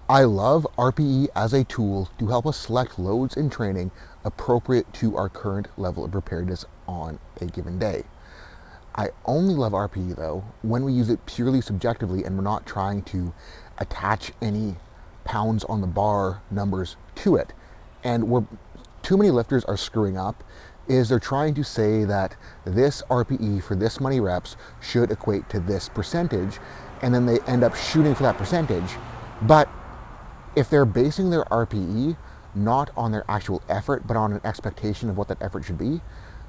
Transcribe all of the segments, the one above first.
I love RPE as a tool to help us select loads in training appropriate to our current level of preparedness on a given day. I only love RPE though when we use it purely subjectively and we're not trying to attach any pounds on the bar numbers to it. And where too many lifters are screwing up is they're trying to say that this RPE for this many reps should equate to this percentage, and then they end up shooting for that percentage. But if they're basing their RPE not on their actual effort, but on an expectation of what that effort should be,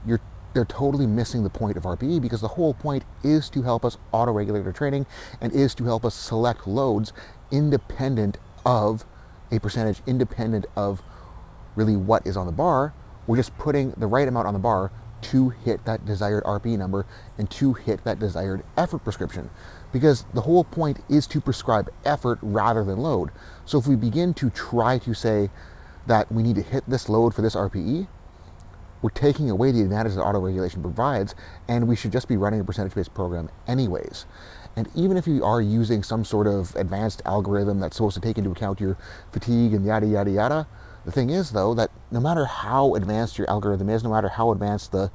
they're totally missing the point of RPE, because the whole point is to help us auto-regulate our training and is to help us select loads independent of a percentage, independent of really what is on the bar. We're just putting the right amount on the bar to hit that desired RPE number and to hit that desired effort prescription, because the whole point is to prescribe effort rather than load. So if we begin to try to say that we need to hit this load for this RPE, we're taking away the advantage that auto-regulation provides, and we should just be running a percentage-based program anyways. And even if you are using some sort of advanced algorithm that's supposed to take into account your fatigue and yada, yada, yada, the thing is, though, that no matter how advanced your algorithm is, no matter how advanced the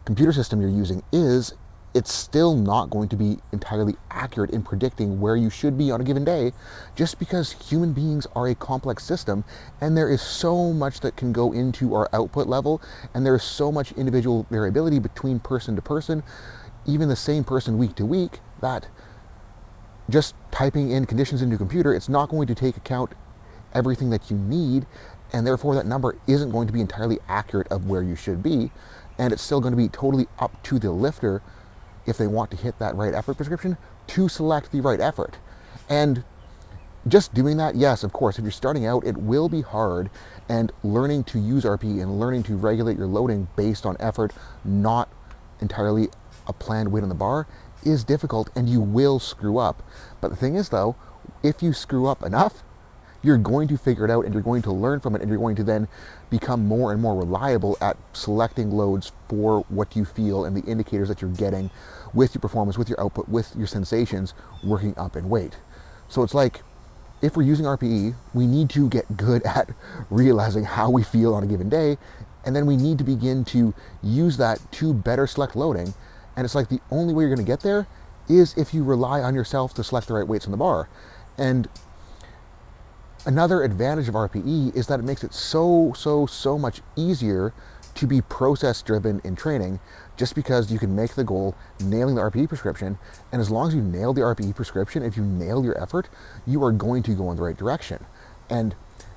computer system you're using is, it's still not going to be entirely accurate in predicting where you should be on a given day, just because human beings are a complex system and there is so much that can go into our output level, and there is so much individual variability between person to person, even the same person week to week, that just typing in conditions into a computer, it's not going to take account everything that you need, and therefore that number isn't going to be entirely accurate of where you should be, and it's still going to be totally up to the lifter, if they want to hit that right effort prescription, to select the right effort. And just doing that, yes, of course, if you're starting out, it will be hard, and learning to use RPE and learning to regulate your loading based on effort, not entirely a planned weight on the bar, is difficult, and you will screw up. But the thing is, though, if you screw up enough, you're going to figure it out, and you're going to learn from it, and you're going to then become more and more reliable at selecting loads for what you feel and the indicators that you're getting with your performance, with your output, with your sensations working up in weight. So it's like, if we're using RPE, we need to get good at realizing how we feel on a given day, and then we need to begin to use that to better select loading. And it's like the only way you're going to get there is if you rely on yourself to select the right weights on the bar. And another advantage of RPE is that it makes it so much easier to be process driven in training, just because you can make the goal nailing the RPE prescription, and as long as you nail the RPE prescription, if you nail your effort, you are going to go in the right direction. And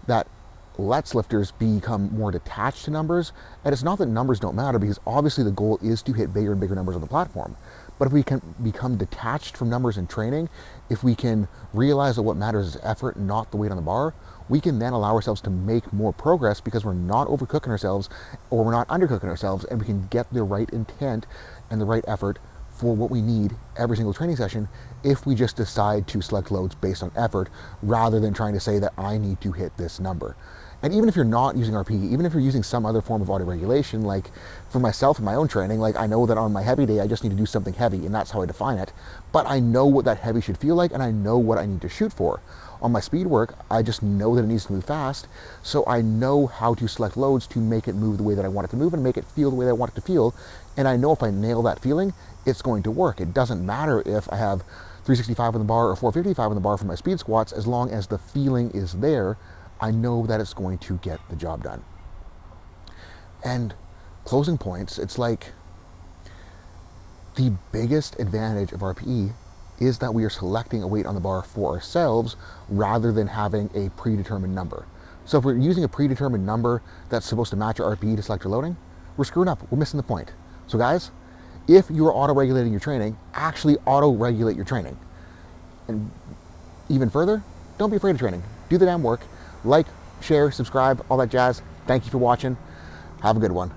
that lets lifters become more detached to numbers. And it's not that numbers don't matter, because obviously the goal is to hit bigger and bigger numbers on the platform. But if we can become detached from numbers in training, if we can realize that what matters is effort, not the weight on the bar, we can then allow ourselves to make more progress, because we're not overcooking ourselves or we're not undercooking ourselves, and we can get the right intent and the right effort for what we need every single training session, if we just decide to select loads based on effort rather than trying to say that I need to hit this number. And even if you're not using RPE, even if you're using some other form of auto-regulation, like for myself in my own training, like I know that on my heavy day, I just need to do something heavy, and that's how I define it. But I know what that heavy should feel like, and I know what I need to shoot for. On my speed work, I just know that it needs to move fast, so I know how to select loads to make it move the way that I want it to move and make it feel the way that I want it to feel. And I know if I nail that feeling, it's going to work. It doesn't matter if I have 365 on the bar or 455 on the bar for my speed squats, as long as the feeling is there, I know that it's going to get the job done. And closing points, it's like the biggest advantage of RPE is that we are selecting a weight on the bar for ourselves rather than having a predetermined number. So if we're using a predetermined number that's supposed to match your RPE to select your loading, we're screwing up. We're missing the point. So guys, if you're auto-regulating your training, actually auto-regulate your training. And even further, don't be afraid of training. Do the damn work. Like, share, subscribe, all that jazz. Thank you for watching. Have a good one.